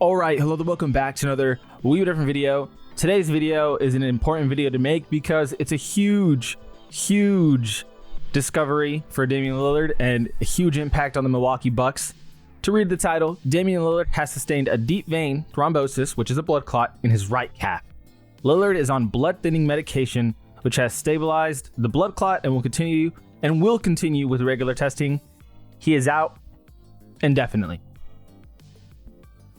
All right, hello, welcome back to another wee different video. Today's video is an important video to make because it's a huge discovery for Damian Lillard and a huge impact on the Milwaukee Bucks. To read the title, Damian Lillard has sustained a deep vein thrombosis, which is a blood clot, in his right calf. Lillard is on blood-thinning medication, which has stabilized the blood clot and will continue with regular testing. He is out indefinitely.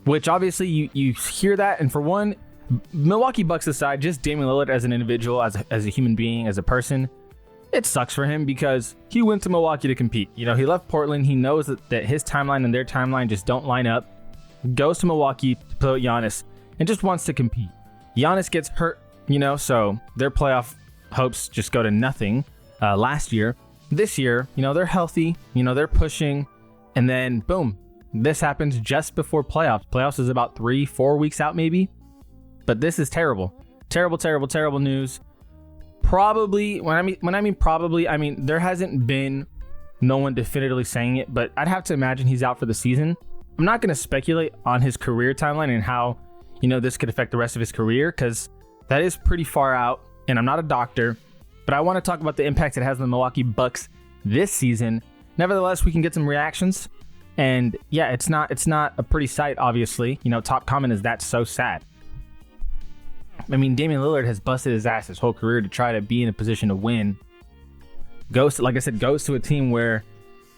Which obviously you hear that, and for one, Milwaukee Bucks aside, just Damian Lillard as an individual, as a human being, as a person, it sucks for him because he went to Milwaukee to compete. You know, he left Portland. He knows that his timeline and their timeline just don't line up. Goes to Milwaukee to play with Giannis and just wants to compete. Giannis gets hurt, so their playoff hopes just go to nothing last year. This year, they're healthy, they're pushing, and then boom. This happens just before playoffs. Playoffs is about 3-4 weeks out maybe. But this is terrible. Terrible news. Probably, when I mean probably, I mean there hasn't been no one definitively saying it, but I'd have to imagine he's out for the season. I'm not going to speculate on his career timeline and how, this could affect the rest of his career, because that is pretty far out, and I'm not a doctor, but I want to talk about the impact it has on the Milwaukee Bucks this season. Nevertheless, we can get some reactions. And yeah, it's not a pretty sight, obviously. Top comment is that's so sad. I mean, Damian Lillard has busted his ass his whole career to try to be in a position to win. Goes to a team where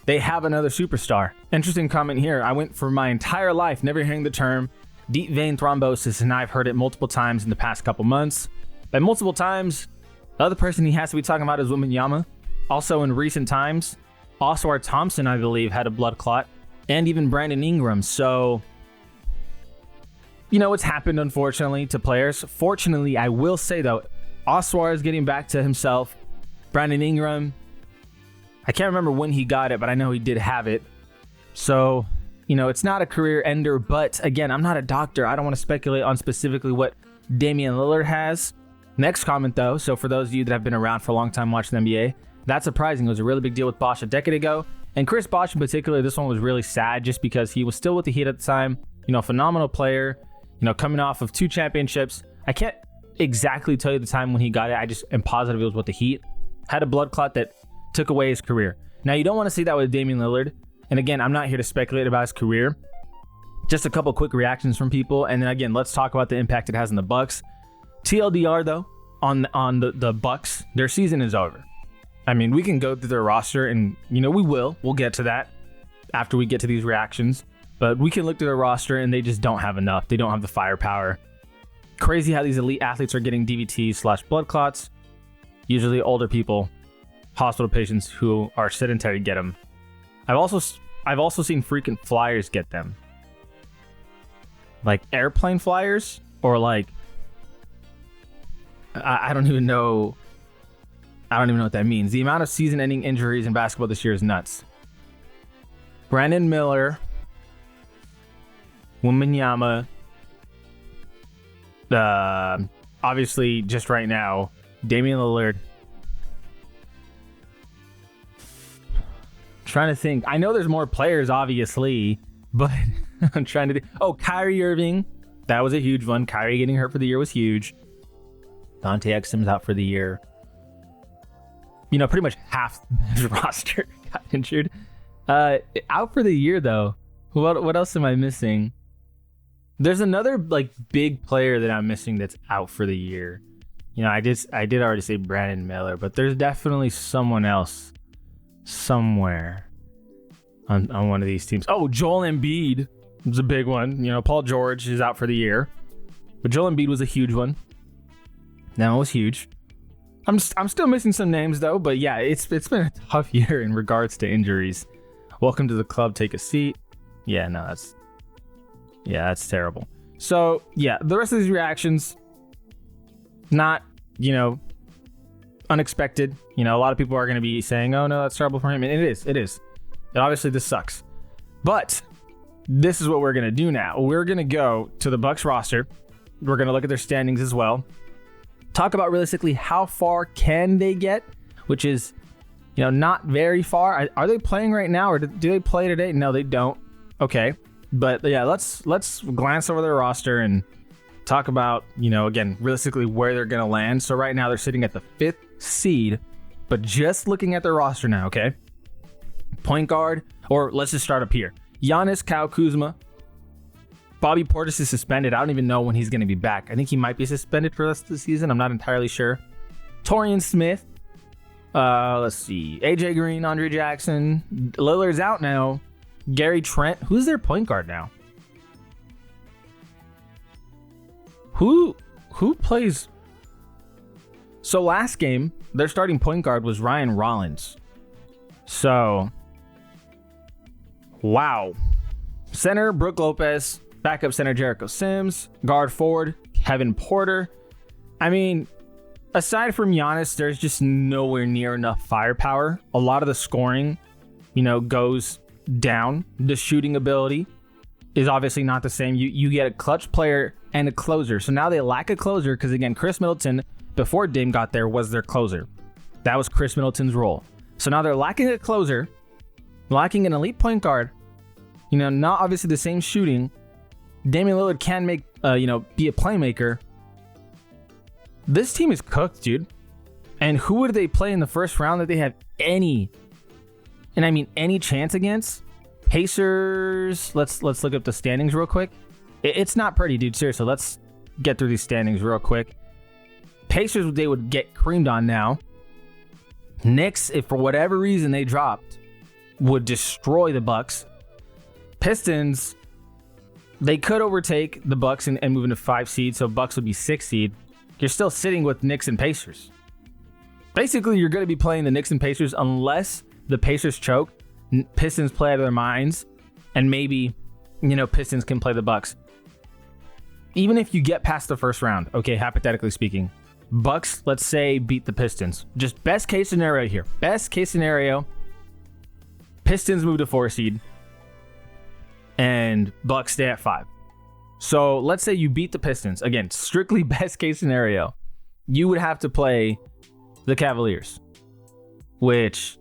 they have another superstar. Interesting comment here. I went for my entire life never hearing the term deep vein thrombosis, and I've heard it multiple times in the past couple months. By multiple times, the other person he has to be talking about is Wembanyama. Also in recent times, Oscar Thompson, I believe, had a blood clot. And even Brandon Ingram. So, it's happened, unfortunately, to players. Fortunately, I will say, though, Oscar is getting back to himself. Brandon Ingram, I can't remember when he got it, but I know he did have it. So, it's not a career ender. But, again, I'm not a doctor. I don't want to speculate on specifically what Damian Lillard has. Next comment, though. So, for those of you that have been around for a long time watching the NBA, that's surprising. It was a really big deal with Bosh a decade ago. And Chris Bosh in particular, this one was really sad just because he was still with the Heat at the time. Phenomenal player, coming off of 2 championships. I can't exactly tell you the time when he got it. I just am positive it was with the Heat. Had a blood clot that took away his career. Now, you don't want to see that with Damian Lillard. And again, I'm not here to speculate about his career. Just a couple quick reactions from people. And then again, let's talk about the impact it has on the Bucks. TLDR, though, on the Bucks, their season is over. I mean, we can go through their roster and, we'll get to that after we get to these reactions. But we can look through their roster and they just don't have enough. They don't have the firepower. Crazy how these elite athletes are getting DVTs/blood clots. Usually older people, hospital patients who are sedentary get them. I've also seen freaking flyers get them. Like airplane flyers or like, I don't even know. I don't even know what that means. The amount of season-ending injuries in basketball this year is nuts. Brandon Miller, Wembanyama, obviously just right now, Damian Lillard. Trying to think. I know there's more players, obviously, but I'm trying to think. Oh, Kyrie Irving. That was a huge one. Kyrie getting hurt for the year was huge. Dante Exum's out for the year. Pretty much half the roster got injured. Out for the year, though. What else am I missing? There's another big player that I'm missing that's out for the year. I did already say Brandon Miller, but there's definitely someone else somewhere on one of these teams. Oh, Joel Embiid was a big one. Paul George is out for the year, but Joel Embiid was a huge one. That one was huge. I'm still missing some names though, but yeah, it's been a tough year in regards to injuries. Welcome to the club. Take a seat. Yeah, no, that's terrible. So yeah, the rest of these reactions, not unexpected. A lot of people are going to be saying, "Oh no, that's terrible for him," and it is. And obviously, this sucks. But this is what we're going to do now. We're going to go to the Bucks roster. We're going to look at their standings as well. Talk about realistically how far can they get, which is, not very far. Are they playing right now or do they play today? No, they don't. Okay. But yeah, let's glance over their roster and talk about, again, realistically where they're going to land. So right now they're sitting at the 5th seed, but just looking at their roster now, okay? Point guard, or let's just start up here. Giannis, Kyle Kuzma. Bobby Portis is suspended. I don't even know when he's going to be back. I think he might be suspended for the rest of the season. I'm not entirely sure. Torian Smith. Let's see. AJ Green, Andre Jackson. Lillard's out now. Gary Trent. Who's their point guard now? Who plays? So last game, their starting point guard was Ryan Rollins. So, wow. Center, Brook Lopez. Backup center, Jericho Sims. Guard forward, Kevin Porter. I mean, aside from Giannis, there's just nowhere near enough firepower. A lot of the scoring, goes down. The shooting ability is obviously not the same. You get a clutch player and a closer. So now they lack a closer because, again, Chris Middleton, before Dame got there, was their closer. That was Chris Middleton's role. So now they're lacking a closer, lacking an elite point guard, not obviously the same shooting. Damian Lillard can be a playmaker. This team is cooked, dude. And who would they play in the first round that they have any chance against? Pacers. Let's look up the standings real quick. It's not pretty, dude. Seriously, let's get through these standings real quick. Pacers, they would get creamed on now. Knicks, if for whatever reason they dropped, would destroy the Bucks. Pistons, they could overtake the Bucks and move into 5 seed, so Bucks would be 6 seed. You're still sitting with Knicks and Pacers. Basically, you're going to be playing the Knicks and Pacers unless the Pacers choke, Pistons play out of their minds, and maybe, Pistons can play the Bucks. Even if you get past the first round, okay, hypothetically speaking, Bucks, let's say, beat the Pistons. Just best case scenario here. Best case scenario, Pistons move to 4 seed. And Bucks stay at 5. So let's say you beat the Pistons. Again, strictly best case scenario. You would have to play the Cavaliers. Which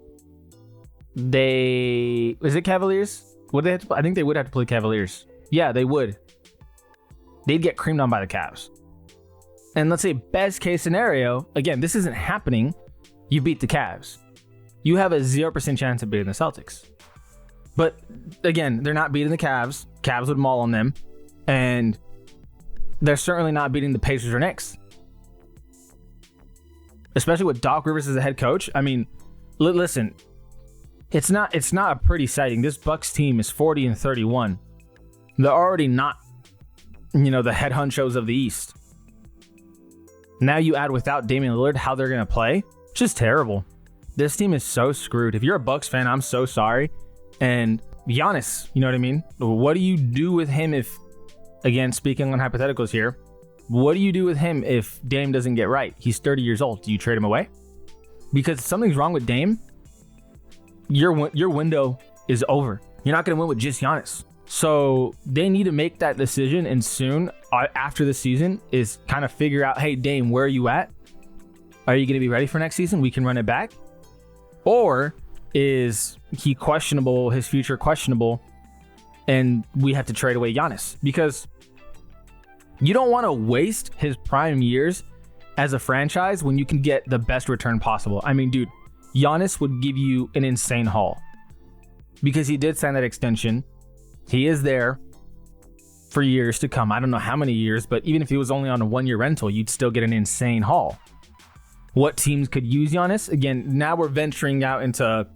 is it Cavaliers? Would they have to play? I think they would have to play Cavaliers. Yeah, they would. They'd get creamed on by the Cavs. And let's say best case scenario, again, this isn't happening. You beat the Cavs. You have a 0% chance of beating the Celtics. But again, they're not beating the Cavs. Cavs would maul on them. And they're certainly not beating the Pacers or Knicks. Especially with Doc Rivers as a head coach. I mean, listen, it's not a pretty sighting. This Bucks team is 40-31. They're already not, the head honchos of the East. Now you add without Damian Lillard how they're going to play. It's just terrible. This team is so screwed. If you're a Bucks fan, I'm so sorry. And Giannis, you know what I mean? What do you do with him if, again, speaking on hypotheticals here, what do you do with him if Dame doesn't get right? He's 30 years old. Do you trade him away? Because if something's wrong with Dame, your window is over. You're not going to win with just Giannis. So they need to make that decision, and soon after the season is kind of figure out, hey, Dame, where are you at? Are you going to be ready for next season? We can run it back. Or is he questionable, his future questionable, and we have to trade away Giannis? Because you don't want to waste his prime years as a franchise when you can get the best return possible. I mean, dude, Giannis would give you an insane haul because he did sign that extension. He is there for years to come. I don't know how many years, but even if he was only on a 1-year rental, you'd still get an insane haul. What teams could use Giannis? Again, now we're venturing out into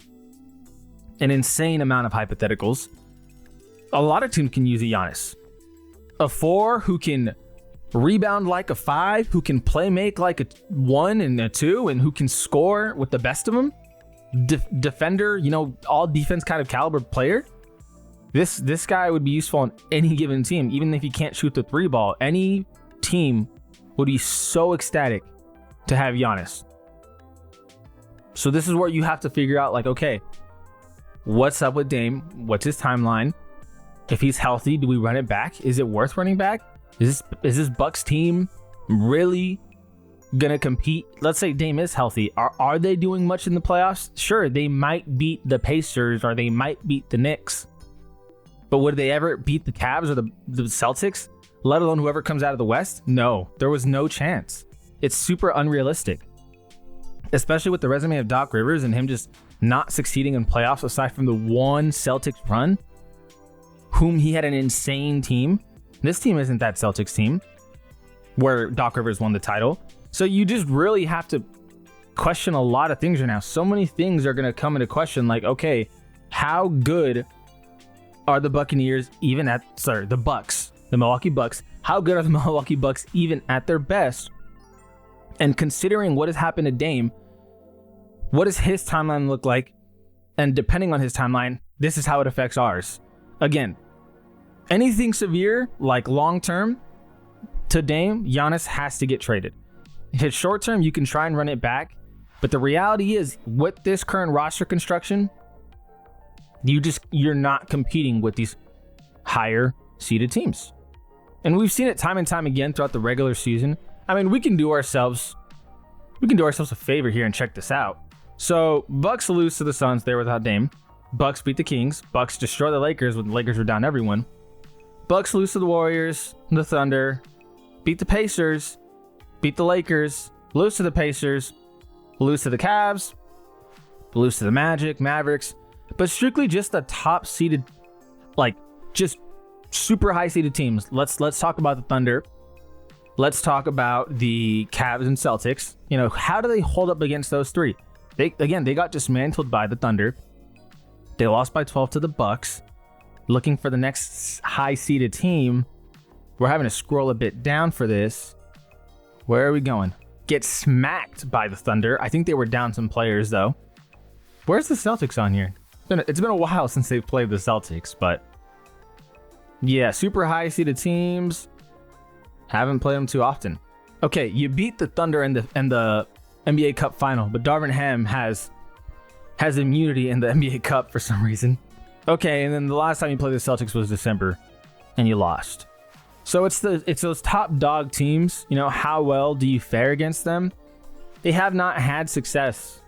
an insane amount of hypotheticals. A lot of teams can use a Giannis. A 4 who can rebound like a 5, who can play make like a 1 and a 2, and who can score with the best of them. Defender, all defense kind of caliber player. This guy would be useful on any given team, even if he can't shoot the 3 ball. Any team would be so ecstatic to have Giannis. So this is where you have to figure out, like, okay, what's up with Dame? What's his timeline? If he's healthy, do we run it back? Is it worth running back? Is this Bucks team really gonna compete? Let's say Dame is healthy. Are they doing much in the playoffs? Sure, they might beat the Pacers or they might beat the Knicks. But would they ever beat the Cavs or the Celtics, let alone whoever comes out of the West? No, there was no chance. It's super unrealistic, especially with the resume of Doc Rivers and him just not succeeding in playoffs aside from the one Celtics run, whom he had an insane team. This team isn't that Celtics team where Doc Rivers won the title. So you just really have to question a lot of things right now. So many things are going to come into question, like, okay, how good are the Buccaneers even at, the Bucks, the Milwaukee Bucks, how good are the Milwaukee Bucks even at their best? And considering what has happened to Dame, what does his timeline look like? And depending on his timeline, this is how it affects ours. Again, anything severe, like long-term, to Dame, Giannis has to get traded. If it's short-term, you can try and run it back. But the reality is, with this current roster construction, you're not competing with these higher seeded teams. And we've seen it time and time again throughout the regular season. I mean, we can do ourselves a favor here and check this out. So Bucks lose to the Suns there without Dame. Bucks beat the Kings. Bucks destroy the Lakers when the Lakers were down everyone. Bucks lose to the Warriors, the Thunder, beat the Pacers, beat the Lakers, lose to the Pacers, lose to the Cavs, lose to the Magic, Mavericks, but strictly just the top seeded, like just super high seeded teams. Let's talk about the Thunder. Let's talk about the Cavs and Celtics. You know, how do they hold up against those three? They got dismantled by the Thunder. They lost by 12 to the Bucks. Looking for the next high-seeded team. We're having to scroll a bit down for this. Where are we going? Get smacked by the Thunder. I think they were down some players, though. Where's the Celtics on here? It's been a while since they've played the Celtics, but yeah, super high-seeded teams. Haven't played them too often. Okay, you beat the Thunder in the NBA Cup final, but Darvin Ham has immunity in the NBA Cup for some reason. Okay, and then the last time you played the Celtics was December, and you lost. So it's those top dog teams. You know, how well do you fare against them? They have not had success.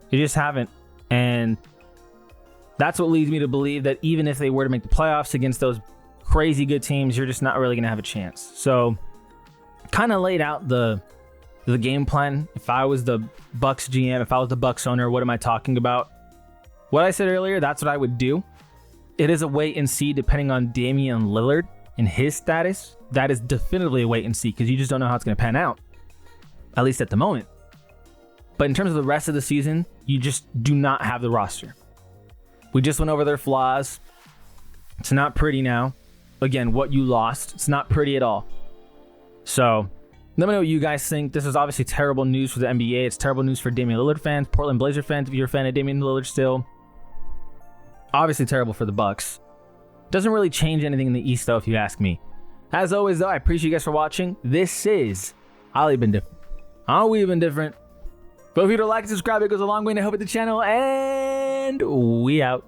They just haven't, and that's what leads me to believe that even if they were to make the playoffs against those crazy good teams, you're just not really going to have a chance. So kind of laid out the game plan. If I was the Bucks GM, if I was the Bucks owner, what am I talking about? What I said earlier, that's what I would do. It is a wait and see depending on Damian Lillard and his status. That is definitively a wait and see because you just don't know how it's going to pan out, at least at the moment. But in terms of the rest of the season, you just do not have the roster. We just went over their flaws. It's not pretty now. Again, what you lost, it's not pretty at all. So let me know what you guys think. This is obviously terrible news for the NBA. It's terrible news for Damian Lillard fans, Portland Blazer fans, if you're a fan of Damian Lillard still. Obviously terrible for the Bucks. Doesn't really change anything in the East, though, if you ask me. As always, though, I appreciate you guys for watching. This is We've Been Different. We've been different. But if you don't like and subscribe, it goes a long way to help with the channel. And we out.